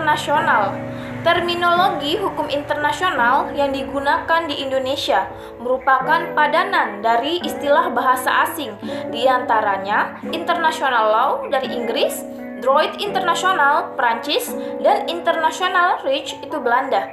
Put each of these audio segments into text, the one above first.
internasional. Terminologi hukum internasional yang digunakan di Indonesia merupakan padanan dari istilah bahasa asing, di antaranya international law dari Inggris, droit internasional Prancis, dan international recht itu Belanda.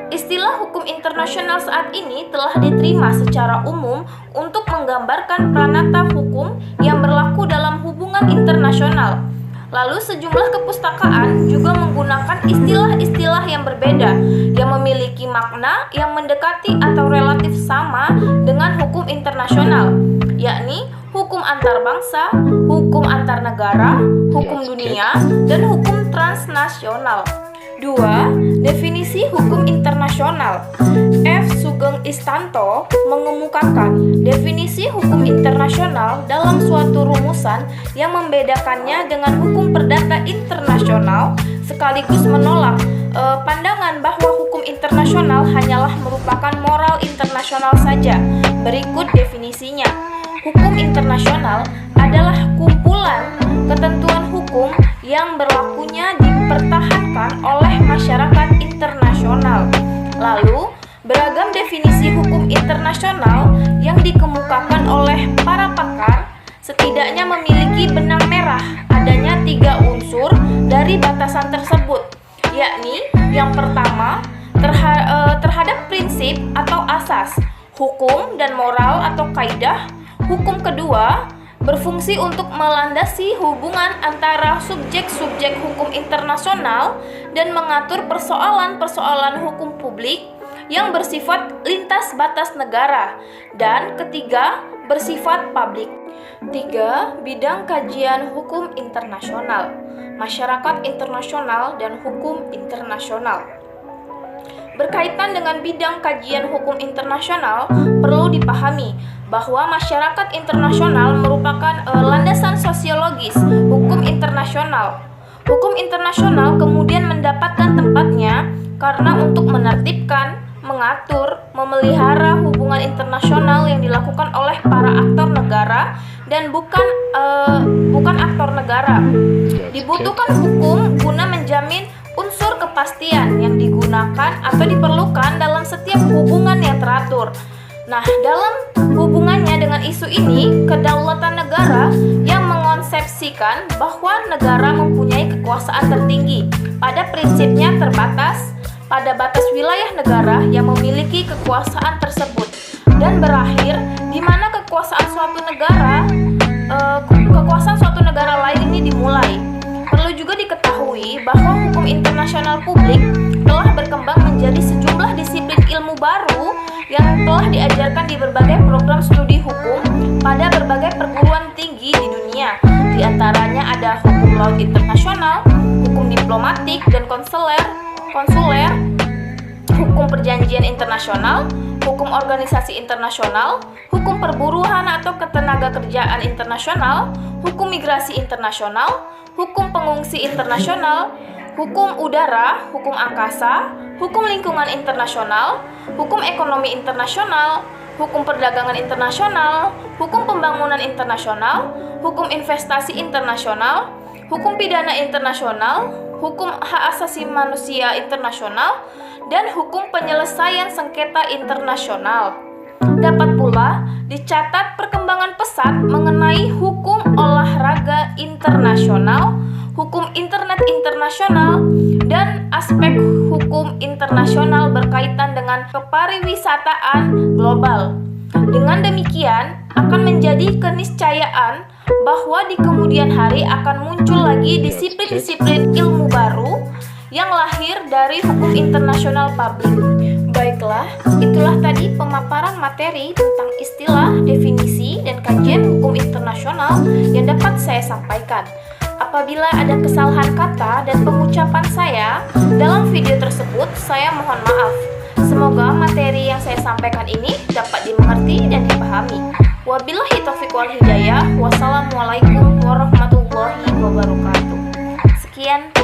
Istilah hukum internasional saat ini telah diterima secara umum untuk menggambarkan pranata hukum yang berlaku dalam hubungan internasional. Lalu sejumlah kepustakaan juga menggunakan istilah-istilah yang berbeda yang memiliki makna yang mendekati atau relatif sama dengan hukum internasional, yakni hukum antar bangsa, hukum antar negara, hukum dunia, dan hukum transnasional. 2. Definisi hukum internasional. F. Sugeng Istanto mengemukakan definisi hukum internasional dalam suatu rumusan yang membedakannya dengan hukum perdata internasional, sekaligus menolak pandangan bahwa hukum internasional hanyalah merupakan moral internasional saja. Berikut definisinya. Hukum internasional adalah kumpulan ketentuan hukum yang berlakunya dipertahankan oleh masyarakat internasional. Lalu, beragam definisi hukum internasional yang dikemukakan oleh para pakar setidaknya memiliki benang merah adanya 3 unsur dari batasan tersebut, yakni yang pertama, terhadap prinsip atau asas, hukum dan moral atau kaidah. Hukum kedua, berfungsi untuk melandasi hubungan antara subjek-subjek hukum internasional dan mengatur persoalan-persoalan hukum publik yang bersifat lintas batas negara. Dan ketiga, bersifat publik. 3. Bidang kajian hukum internasional, masyarakat internasional dan hukum internasional. Berkaitan dengan bidang kajian hukum internasional, perlu dipahami bahwa masyarakat internasional merupakan landasan sosiologis hukum internasional. Hukum internasional kemudian mendapatkan tempatnya karena untuk menertibkan, mengatur, memelihara hubungan internasional yang dilakukan oleh para aktor negara dan bukan aktor negara. Dibutuhkan hukum guna menjamin unsur kepastian yang digunakan atau diperlukan dalam setiap hubungan yang teratur. Nah, dalam hubungannya dengan isu ini, kedaulatan negara yang mengonsepsikan bahwa negara mempunyai kekuasaan tertinggi, pada prinsipnya terbatas pada batas wilayah negara yang memiliki kekuasaan tersebut, dan berakhir di mana kekuasaan suatu negara lain ini dimulai. Perlu juga diketahui bahwa hukum internasional publik telah berkembang menjadi sejumlah disiplin ilmu baru yang telah diajarkan di berbagai program studi hukum pada berbagai perguruan tinggi di dunia. Di antaranya ada hukum laut internasional, hukum diplomatik dan konsuler, hukum perjanjian internasional, hukum organisasi internasional, hukum perburuan atau ketenagakerjaan internasional, hukum migrasi internasional, hukum pengungsi internasional, hukum udara, hukum angkasa, hukum lingkungan internasional, hukum ekonomi internasional, hukum perdagangan internasional, hukum pembangunan internasional, hukum investasi internasional, hukum pidana internasional, hukum hak asasi manusia internasional, dan hukum penyelesaian sengketa internasional. Dapat pula dicatat perkembangan pesat mengenai hukum olahraga internasional, hukum internet internasional, dan aspek hukum internasional berkaitan dengan kepariwisataan global. Dengan demikian, akan menjadi keniscayaan bahwa di kemudian hari akan muncul lagi disiplin-disiplin ilmu baru yang lahir dari hukum internasional publik. Baiklah, itulah tadi pemaparan materi tentang istilah, definisi, dan kajian hukum internasional yang dapat saya sampaikan. Apabila ada kesalahan kata dan pengucapan saya dalam video tersebut, saya mohon maaf. Semoga materi yang saya sampaikan ini dapat dimengerti dan dipahami. Wabillahi taufiq wal hidayah. Wassalamualaikum warahmatullahi wabarakatuh. Sekian.